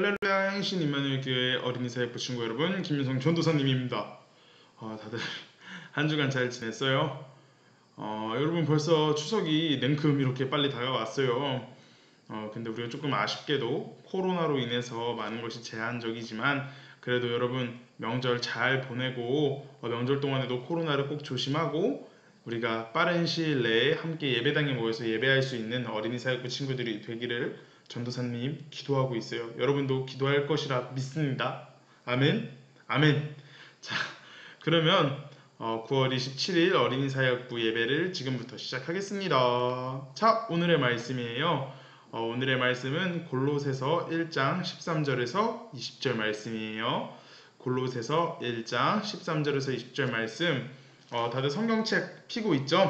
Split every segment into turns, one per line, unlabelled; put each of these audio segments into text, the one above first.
할렐루야. 행신 임마누엘 교회 어린이 사역부 친구 여러분, 김윤성 전도사님입니다. 다들 한 주간 잘 지냈어요? 여러분 벌써 추석이 냉큼 이렇게 빨리 다가왔어요. 근데 우리가 조금 아쉽게도 코로나로 인해서 많은 것이 제한적이지만 그래도 여러분 명절 잘 보내고 명절 동안에도 코로나를 꼭 조심하고 우리가 빠른 시일 내에 함께 예배당에 모여서 예배할 수 있는 어린이 사역부 친구들이 되기를 전도사님 기도하고 있어요. 여러분도 기도할 것이라 믿습니다. 아멘. 아멘. 자, 그러면 9월 27일 어린이 사역부 예배를 지금부터 시작하겠습니다. 자, 오늘의 말씀이에요. 오늘의 말씀은 골로새서 1장 13절에서 20절 말씀이에요. 골로새서 1장 13절에서 20절 말씀. 다들 성경책 피고 있죠?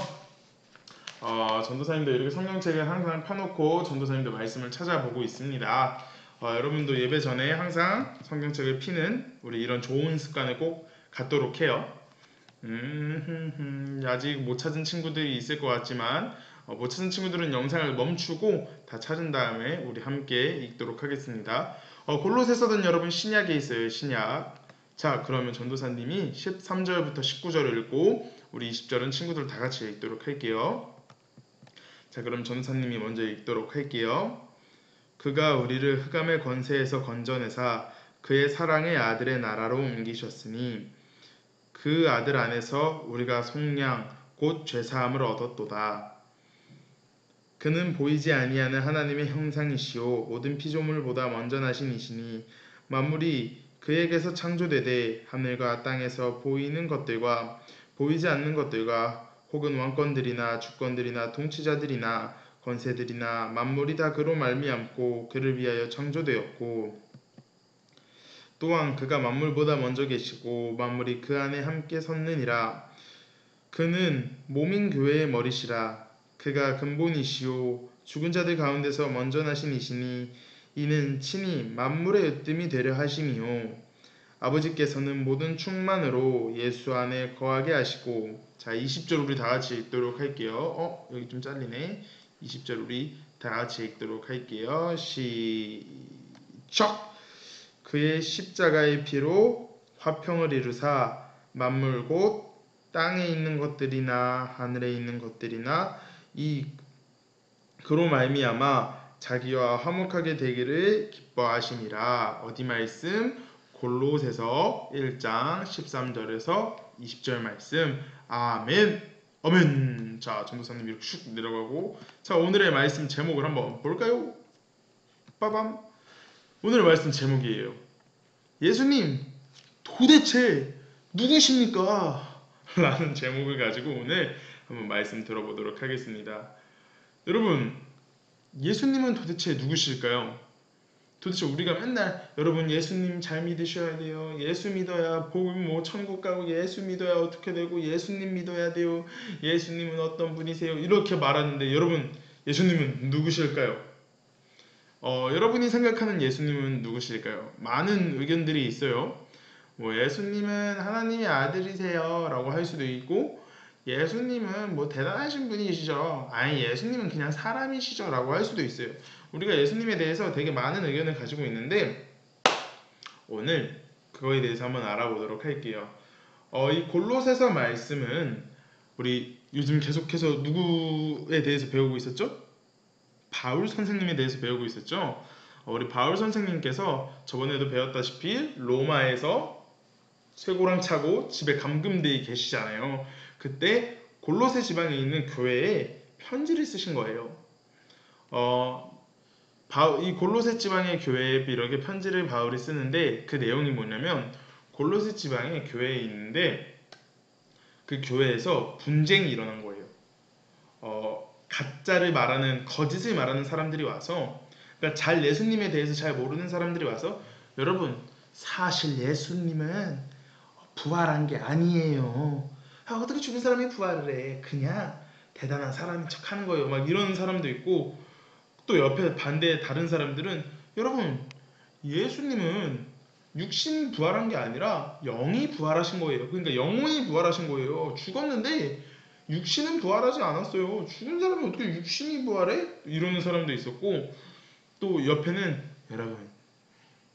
전도사님도 이렇게 성경책을 항상 펴놓고 전도사님도 말씀을 찾아보고 있습니다. 여러분도 예배 전에 항상 성경책을 피는 우리 이런 좋은 습관을 꼭 갖도록 해요. 아직 못 찾은 친구들이 있을 것 같지만 못 찾은 친구들은 영상을 멈추고 다 찾은 다음에 우리 함께 읽도록 하겠습니다. 골로새서는 여러분 신약에 있어요. 신약. 자, 그러면 전도사님이 13절부터 19절을 읽고 우리 20절은 친구들 다 같이 읽도록 할게요. 자, 그럼 전도사님이 먼저 읽도록 할게요. 그가 우리를 흑암의 권세에서 건져내사 그의 사랑의 아들의 나라로 옮기셨으니 그 아들 안에서 우리가 속량 곧 죄사함을 얻었도다. 그는 보이지 아니하는 하나님의 형상이시오 모든 피조물보다 먼저 나신 이시니 만물이 그에게서 창조되되 하늘과 땅에서 보이는 것들과 보이지 않는 것들과 혹은 왕권들이나 주권들이나 통치자들이나 권세들이나 만물이 다 그로 말미암고 그를 위하여 창조되었고 또한 그가 만물보다 먼저 계시고 만물이 그 안에 함께 섰느니라. 그는 몸인 교회의 머리시라. 그가 근본이시오 죽은 자들 가운데서 먼저 나신 이시니 이는 친히 만물의 으뜸이 되려 하심이요 아버지께서는 모든 충만으로 예수 안에 거하게 하시고. 자, 20절 우리 다 같이 읽도록 할게요. 여기 좀 잘리네. 20절 우리 다 같이 읽도록 할게요. 시작! 그의 십자가의 피로 화평을 이루사 만물 곧 땅에 있는 것들이나 하늘에 있는 것들이나 그로 말미암아 자기와 화목하게 되기를 기뻐하심이라. 어디 말씀? 골로새서 1장 13절에서 20절 말씀. 아멘. 아멘. 자, 전도사님 이렇게 슉 내려가고. 자, 오늘의 말씀 제목을 한번 볼까요? 빠밤. 오늘의 말씀 제목이에요. 예수님 도대체 누구십니까? 라는 제목을 가지고 오늘 한번 말씀 들어보도록 하겠습니다. 여러분, 예수님은 도대체 누구실까요? 도대체 우리가 맨날 여러분 예수님 잘 믿으셔야 돼요. 예수 믿어야 천국 가고 예수 믿어야 어떻게 되고 예수님 믿어야 돼요. 예수님은 어떤 분이세요? 이렇게 말하는데 여러분 예수님은 누구실까요? 여러분이 생각하는 예수님은 누구실까요? 많은 의견들이 있어요. 예수님은 하나님의 아들이세요 라고 할 수도 있고 예수님은 대단하신 분이시죠. 아니 예수님은 그냥 사람이시죠 라고 할 수도 있어요. 우리가 예수님에 대해서 되게 많은 의견을 가지고 있는데 오늘 그거에 대해서 한번 알아보도록 할게요. 이 골로새서 말씀은 우리 요즘 계속해서 누구에 대해서 배우고 있었죠? 바울 선생님에 대해서 배우고 있었죠. 우리 바울 선생님께서 저번에도 배웠다시피 로마에서 쇠고랑 차고 집에 감금되어 계시잖아요. 그때 골로새 지방에 있는 교회에 편지를 쓰신 거예요. 이 골로새 지방의 교회에 이렇게 편지를 바울이 쓰는데 그 내용이 뭐냐면 골로새 지방의 교회에 있는데 그 교회에서 분쟁이 일어난 거예요. 가짜를 말하는 거짓을 말하는 사람들이 와서 그러니까 예수님에 대해서 잘 모르는 사람들이 와서 여러분 사실 예수님은 부활한 게 아니에요. 어떻게 죽은 사람이 부활을 해? 그냥 대단한 사람인 척 하는 거예요. 막 이런 사람도 있고 또 옆에 반대에 다른 사람들은 여러분 예수님은 육신 부활한 게 아니라 영이 부활하신 거예요. 그러니까 영혼이 부활하신 거예요. 죽었는데 육신은 부활하지 않았어요. 죽은 사람이 어떻게 육신이 부활해? 이러는 사람도 있었고 또 옆에는 여러분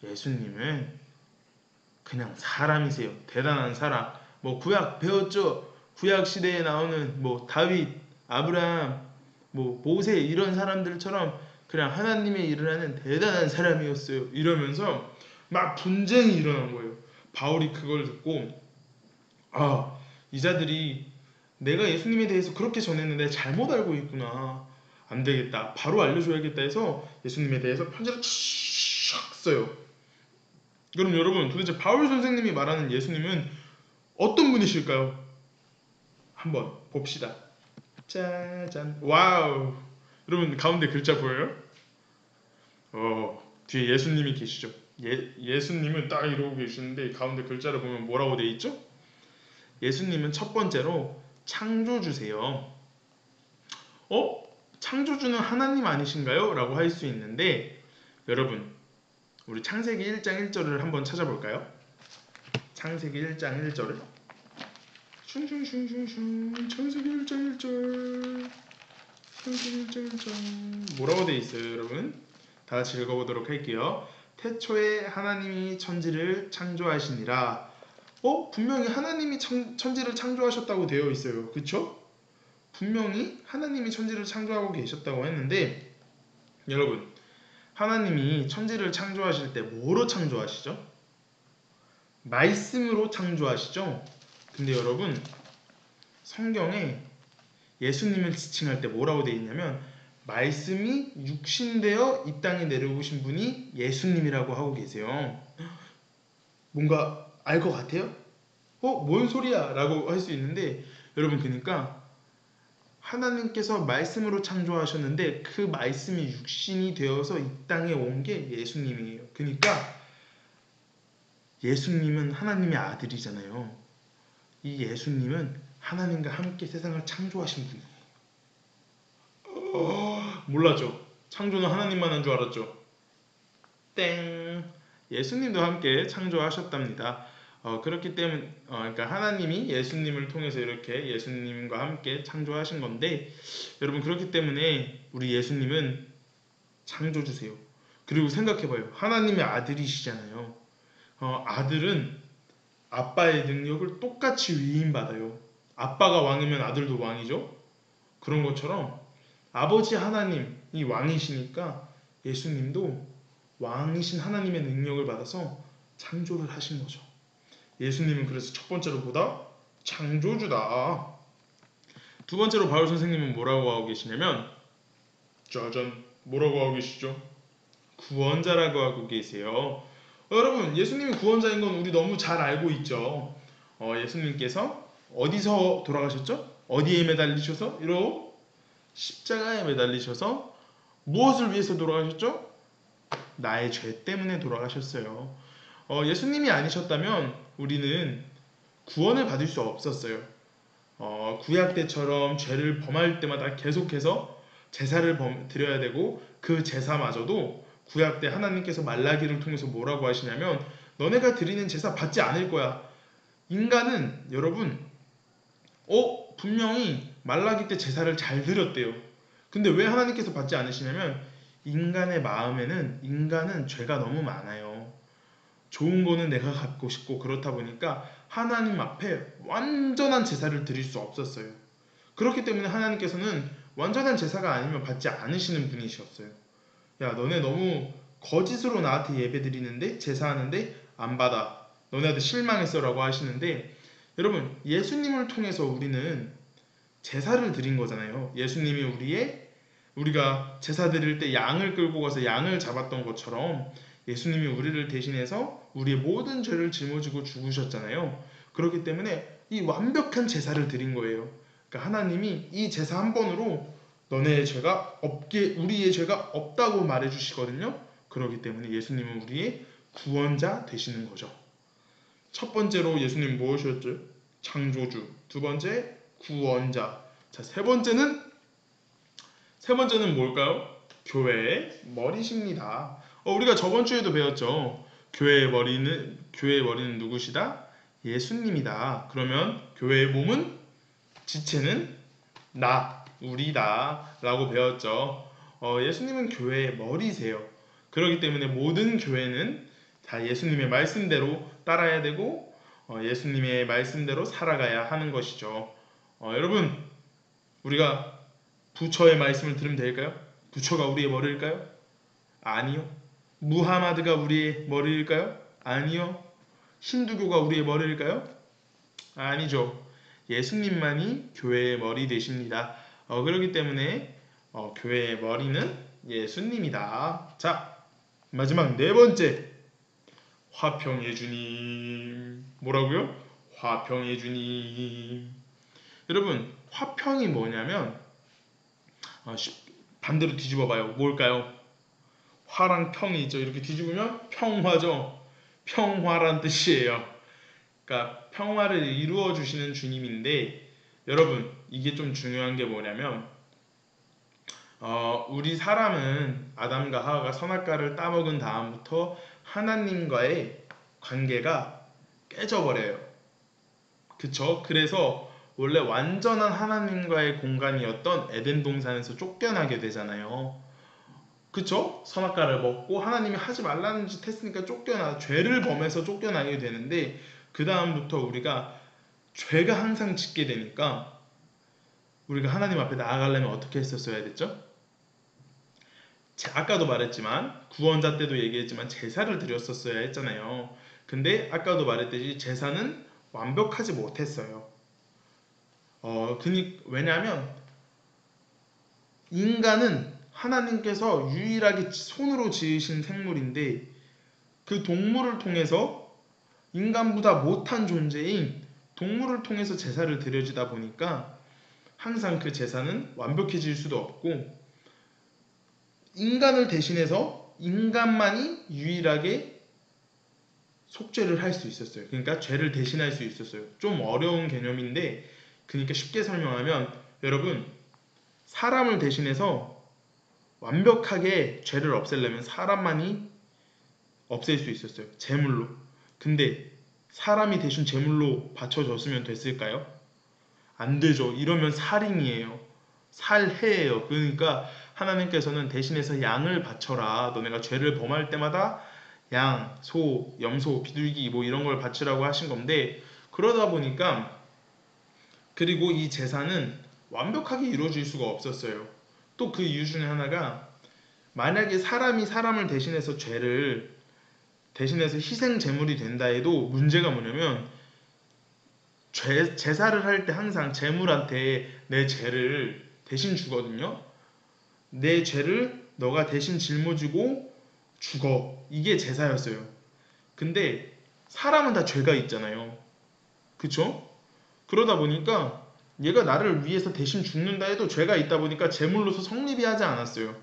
예수님은 그냥 사람이세요. 대단한 사람. 뭐 구약 배웠죠? 구약 시대에 나오는 뭐 다윗, 아브라함, 뭐 모세 이런 사람들처럼 그냥 하나님의 일을 하는 대단한 사람이었어요. 이러면서 막 분쟁이 일어난 거예요. 바울이 그걸 듣고 이 자들이 내가 예수님에 대해서 그렇게 전했는데 잘못 알고 있구나. 안 되겠다. 바로 알려줘야겠다 해서 예수님에 대해서 편지를 쫙 써요. 그럼 여러분 도대체 바울 선생님이 말하는 예수님은 어떤 분이실까요? 한번 봅시다. 짜잔. 와우. 여러분 가운데 글자 보여요? 뒤에 예수님이 계시죠? 예수님은 딱 이러고 계시는데 가운데 글자를 보면 뭐라고 돼 있죠? 예수님은 첫 번째로 창조주세요. 창조주는 하나님 아니신가요? 라고 할 수 있는데 여러분 우리 창세기 1장 1절을 한번 찾아볼까요? 창세기 1장 1절을 슝슝슝슝슝 창세기 1장 1절 창세기 1장 1절 뭐라고 돼 있어요 여러분? 다 같이 읽어보도록 할게요. 태초에 하나님이 천지를 창조하시니라. 분명히 하나님이 천지를 창조하셨다고 되어 있어요. 그쵸? 분명히 하나님이 천지를 창조하고 계셨다고 했는데 여러분 하나님이 천지를 창조하실 때 뭐로 창조하시죠? 말씀으로 창조하시죠? 근데 여러분 성경에 예수님을 지칭할 때 뭐라고 되어 있냐면 말씀이 육신되어 이 땅에 내려오신 분이 예수님이라고 하고 계세요. 뭔가 알 것 같아요? 뭔 소리야? 라고 할 수 있는데 여러분 그러니까 하나님께서 말씀으로 창조하셨는데 그 말씀이 육신이 되어서 이 땅에 온 게 예수님이에요. 그러니까 예수님은 하나님의 아들이잖아요. 이 예수님은 하나님과 함께 세상을 창조하신 분이에요. 몰랐죠? 창조는 하나님만 한 줄 알았죠? 땡! 예수님도 함께 창조하셨답니다. 그렇기 때문에 그러니까 하나님이 예수님을 통해서 이렇게 예수님과 함께 창조하신 건데 여러분 그렇기 때문에 우리 예수님은 창조주세요. 그리고 생각해봐요. 하나님의 아들이시잖아요. 아들은 아빠의 능력을 똑같이 위임받아요. 아빠가 왕이면 아들도 왕이죠. 그런 것처럼 아버지 하나님이 왕이시니까 예수님도 왕이신 하나님의 능력을 받아서 창조를 하신 거죠. 예수님은 그래서 첫 번째로 보다 창조주다. 두 번째로 바울 선생님은 뭐라고 하고 계시냐면 짜잔 뭐라고 하고 계시죠? 구원자라고 하고 계세요. 여러분 예수님이 구원자인 건 우리 너무 잘 알고 있죠. 예수님께서 어디서 돌아가셨죠? 어디에 매달리셔서? 이러 십자가에 매달리셔서 무엇을 위해서 돌아가셨죠? 나의 죄 때문에 돌아가셨어요. 예수님이 아니셨다면 우리는 구원을 받을 수 없었어요. 구약 때처럼 죄를 범할 때마다 계속해서 제사를 드려야 되고 그 제사마저도 구약 때 하나님께서 말라기를 통해서 뭐라고 하시냐면 너네가 드리는 제사 받지 않을 거야. 인간은 여러분 분명히 말라기 때 제사를 잘 드렸대요. 근데 왜 하나님께서 받지 않으시냐면 인간의 마음에는 인간은 죄가 너무 많아요. 좋은 거는 내가 갖고 싶고 그렇다 보니까 하나님 앞에 완전한 제사를 드릴 수 없었어요. 그렇기 때문에 하나님께서는 완전한 제사가 아니면 받지 않으시는 분이셨어요. 야 너네 너무 거짓으로 나한테 예배 드리는데 제사하는데 안 받아. 너네한테 실망했어 라고 하시는데 여러분 예수님을 통해서 우리는 제사를 드린 거잖아요. 예수님이 우리가 제사 드릴 때 양을 끌고 가서 양을 잡았던 것처럼 예수님이 우리를 대신해서 우리의 모든 죄를 짊어지고 죽으셨잖아요. 그렇기 때문에 이 완벽한 제사를 드린 거예요. 그러니까 하나님이 이 제사 한 번으로 너네의 죄가 우리의 죄가 없다고 말해주시거든요. 그렇기 때문에 예수님은 우리의 구원자 되시는 거죠. 첫 번째로 예수님 무엇이었죠? 창조주. 두 번째 구원자. 자, 세 번째는 뭘까요? 교회의 머리십니다. 우리가 저번 주에도 배웠죠. 교회의 머리는 누구시다? 예수님이다. 그러면 교회의 몸은 지체는 우리다 라고 배웠죠. 예수님은 교회의 머리세요. 그렇기 때문에 모든 교회는 자, 예수님의 말씀대로 따라야 되고 예수님의 말씀대로 살아가야 하는 것이죠. 여러분, 우리가 부처의 말씀을 들으면 될까요? 부처가 우리의 머리일까요? 아니요. 무하마드가 우리의 머리일까요? 아니요. 힌두교가 우리의 머리일까요? 아니죠. 예수님만이 교회의 머리 되십니다. 그렇기 때문에 교회의 머리는 예수님이다. 자, 마지막 네 번째. 화평의 주님. 뭐라고요? 화평의 주님. 여러분, 화평이 뭐냐면 반대로 뒤집어 봐요. 뭘까요? 화랑 평이 있죠. 이렇게 뒤집으면 평화죠. 평화란 뜻이에요. 그러니까 평화를 이루어 주시는 주님인데, 여러분, 이게 좀 중요한 게 뭐냐면 우리 사람은 아담과 하와가 선악과를 따먹은 다음부터 하나님과의 관계가 깨져버려요. 그쵸? 그래서 원래 완전한 하나님과의 공간이었던 에덴 동산에서 쫓겨나게 되잖아요. 그쵸? 선악과를 먹고 하나님이 하지 말라는 짓 했으니까 죄를 범해서 쫓겨나게 되는데, 그 다음부터 우리가 죄가 항상 짓게 되니까 우리가 하나님 앞에 나아가려면 어떻게 했었어야 됐죠? 아까도 말했지만, 구원자 때도 얘기했지만 제사를 드렸었어야 했잖아요. 근데 아까도 말했듯이 제사는 완벽하지 못했어요. 왜냐하면 인간은 하나님께서 유일하게 손으로 지으신 생물인데, 그 동물을 통해서 인간보다 못한 존재인 동물을 통해서 제사를 드려지다 보니까 항상 그 제사는 완벽해질 수도 없고, 인간을 대신해서 인간만이 유일하게 속죄를 할 수 있었어요. 그러니까 죄를 대신할 수 있었어요. 좀 어려운 개념인데, 그러니까 쉽게 설명하면, 여러분, 사람을 대신해서 완벽하게 죄를 없애려면 사람만이 없앨 수 있었어요. 제물로. 근데 사람이 대신 제물로 바쳐졌으면 됐을까요? 안 되죠. 이러면 살인이에요. 살해예요. 그러니까 하나님께서는 대신해서 양을 바쳐라. 너네가 죄를 범할 때마다 양, 소, 염소, 비둘기 뭐 이런 걸 바치라고 하신 건데, 그러다 보니까, 그리고 이 제사는 완벽하게 이루어질 수가 없었어요. 또 그 이유 중에 하나가, 만약에 사람이 사람을 대신해서 죄를 대신해서 희생 제물이 된다 해도 문제가 뭐냐면, 제사를 할 때 항상 제물한테 내 죄를 대신 주거든요. 내 죄를 너가 대신 짊어지고 죽어. 이게 제사였어요. 근데 사람은 다 죄가 있잖아요. 그쵸? 그러다 보니까 얘가 나를 위해서 대신 죽는다 해도 죄가 있다 보니까 제물로서 성립이 하지 않았어요.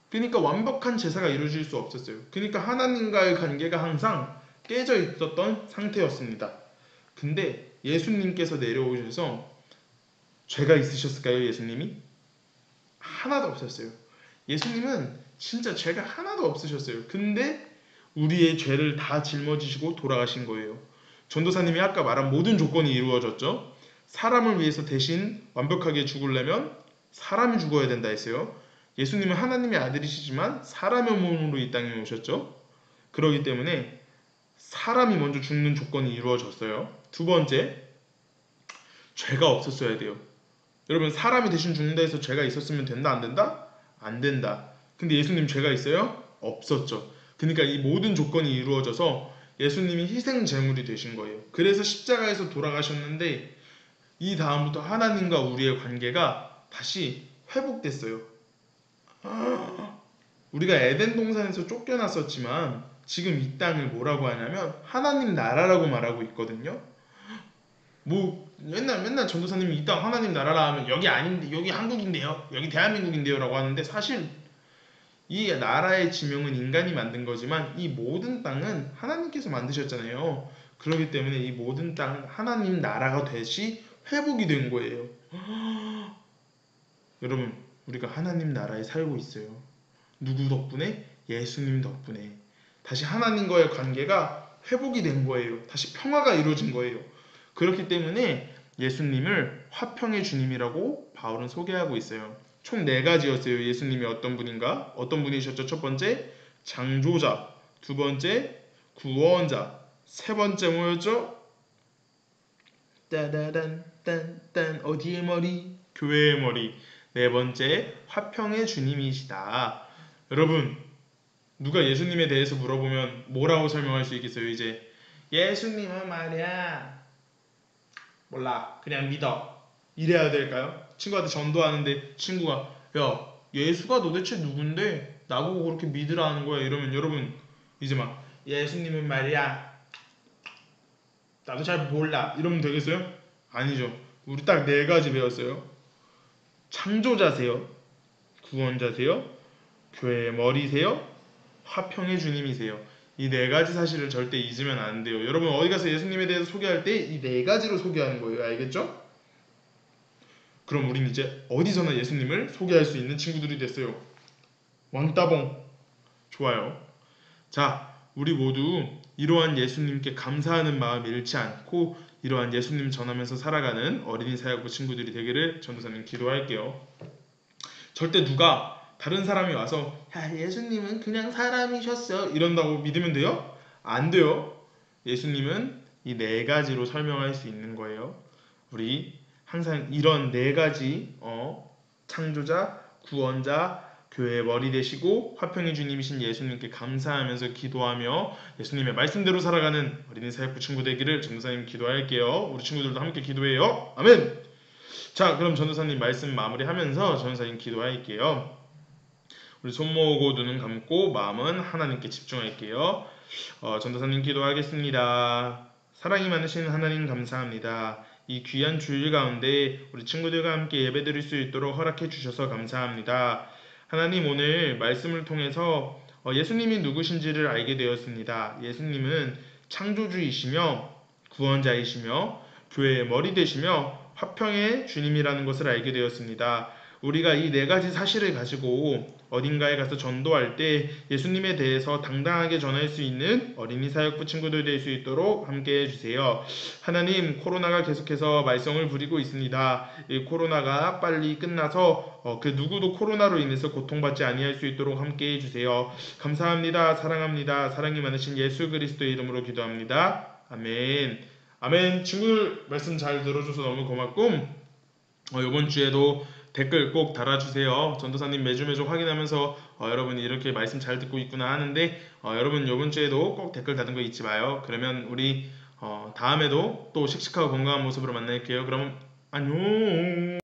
그러니까 완벽한 제사가 이루어질 수 없었어요. 그러니까 하나님과의 관계가 항상 깨져 있었던 상태였습니다. 근데 예수님께서 내려오셔서, 죄가 있으셨을까요, 예수님이? 하나도 없었어요. 예수님은 진짜 죄가 하나도 없으셨어요. 근데 우리의 죄를 다 짊어지시고 돌아가신 거예요. 전도사님이 아까 말한 모든 조건이 이루어졌죠. 사람을 위해서 대신 완벽하게 죽으려면 사람이 죽어야 된다 했어요. 예수님은 하나님의 아들이시지만 사람의 몸으로 이 땅에 오셨죠. 그렇기 때문에 사람이 먼저 죽는 조건이 이루어졌어요. 두 번째, 죄가 없었어야 돼요. 여러분, 사람이 대신 죽는다 해서 죄가 있었으면 된다, 안 된다? 안 된다. 근데 예수님 죄가 있어요? 없었죠. 그러니까 이 모든 조건이 이루어져서 예수님이 희생 제물이 되신 거예요. 그래서 십자가에서 돌아가셨는데, 이 다음부터 하나님과 우리의 관계가 다시 회복됐어요. 우리가 에덴 동산에서 쫓겨났었지만 지금 이 땅을 뭐라고 하냐면 하나님 나라라고 말하고 있거든요. 뭐 맨날 전도사님이 이 땅 하나님 나라라 하면 여기 아닌데, 여기 한국인데요, 여기 대한민국인데요 라고 하는데, 사실 이 나라의 지명은 인간이 만든 거지만 이 모든 땅은 하나님께서 만드셨잖아요. 그렇기 때문에 이 모든 땅은 하나님 나라가 되시 회복이 된 거예요. 여러분, 우리가 하나님 나라에 살고 있어요. 누구 덕분에? 예수님 덕분에. 다시 하나님과의 관계가 회복이 된 거예요. 다시 평화가 이루어진 거예요. 그렇기 때문에 예수님을 화평의 주님이라고 바울은 소개하고 있어요. 총 4가지였어요. 예수님이 어떤 분인가? 어떤 분이셨죠? 첫 번째, 창조자. 두 번째, 구원자. 세 번째 뭐였죠? 따다단 딴딴 어디의 머리? 교회의 머리. 네 번째 화평의 주님이시다. 여러분 누가 예수님에 대해서 물어보면 뭐라고 설명할 수 있겠어요? 이제 예수님은 말이야 몰라 그냥 믿어 이래야 될까요? 친구한테 전도하는데 친구가 야 예수가 도대체 누군데 나보고 그렇게 믿으라 하는 거야 이러면 여러분 이제 막 예수님은 말이야 나도 잘 몰라 이러면 되겠어요? 아니죠. 우리 딱 네 가지 배웠어요. 창조자세요, 구원자세요, 교회의 머리세요, 화평의 주님이세요. 이 네 가지 사실을 절대 잊으면 안 돼요. 여러분 어디 가서 예수님에 대해서 소개할 때 이 네 가지로 소개하는 거예요. 알겠죠? 그럼 우린 이제 어디서나 예수님을 소개할 수 있는 친구들이 됐어요. 왕따봉. 좋아요. 자, 우리 모두 이러한 예수님께 감사하는 마음 잃지 않고 이러한 예수님 전하면서 살아가는 어린이 사역부 친구들이 되기를 전도사님 기도할게요. 절대 누가 다른 사람이 와서 야 예수님은 그냥 사람이셨어 이런다고 믿으면 돼요? 안 돼요. 예수님은 이 네 가지로 설명할 수 있는 거예요. 우리 항상 이런 네 가지 창조자, 구원자, 교회의 머리 되시고 화평의 주님이신 예수님께 감사하면서 기도하며 예수님의 말씀대로 살아가는 어린이 사역부 친구 되기를 전도사님 기도할게요. 우리 친구들도 함께 기도해요. 아멘. 자, 그럼 전도사님 말씀 마무리하면서 전도사님 기도할게요. 우리 손 모으고 눈은 감고 마음은 하나님께 집중할게요. 전도사님 기도하겠습니다. 사랑이 많으신 하나님 감사합니다. 이 귀한 주일 가운데 우리 친구들과 함께 예배드릴 수 있도록 허락해 주셔서 감사합니다. 하나님 오늘 말씀을 통해서 예수님이 누구신지를 알게 되었습니다. 예수님은 창조주이시며 구원자이시며 교회의 머리 되시며 화평의 주님이라는 것을 알게 되었습니다. 우리가 이 네 가지 사실을 가지고 어딘가에 가서 전도할 때 예수님에 대해서 당당하게 전할 수 있는 어린이 사역부 친구들 될 수 있도록 함께 해주세요. 하나님 코로나가 계속해서 말썽을 부리고 있습니다. 이 코로나가 빨리 끝나서 그 누구도 코로나로 인해서 고통받지 아니할 수 있도록 함께 해주세요. 감사합니다. 사랑합니다. 사랑이 많으신 예수 그리스도의 이름으로 기도합니다. 아멘. 아멘. 친구들 말씀 잘 들어줘서 너무 고맙고 이번 주에도 댓글 꼭 달아주세요. 전도사님 매주 확인하면서 여러분이 이렇게 말씀 잘 듣고 있구나 하는데 여러분 이번 주에도 꼭 댓글 다는 거 잊지 마요. 그러면 우리 다음에도 또 씩씩하고 건강한 모습으로 만날게요. 그럼 안녕.